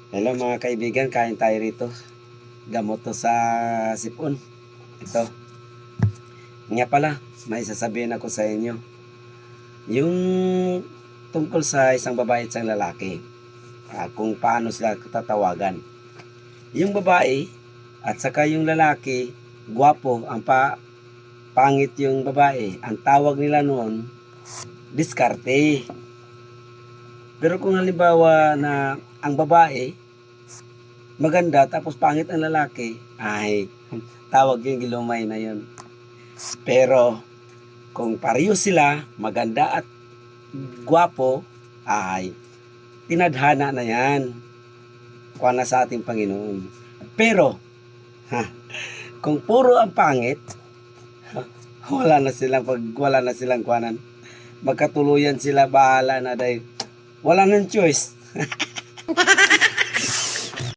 Hello mga kaibigan, kain tayo rito. Gamot to sa sipon. Ito. Nga pala, may sasabihin ako sa inyo. Yung tungkol sa isang babae at isang lalaki. Kung paano sila tatawagan. Yung babae at saka yung lalaki, gwapo, pangit yung babae. Ang tawag nila noon, diskarte. Pero kung halimbawa na ang babae, maganda tapos pangit ang lalaki, ay tawag yung gilumay na yun. Pero kung pareho sila, maganda at gwapo, ay tinadhana na yan. Kuha na sa ating Panginoon. Pero, kung puro ang pangit, wala na silang kuhanan. Magkatuluyan sila, bahala na dahil wala nang choice.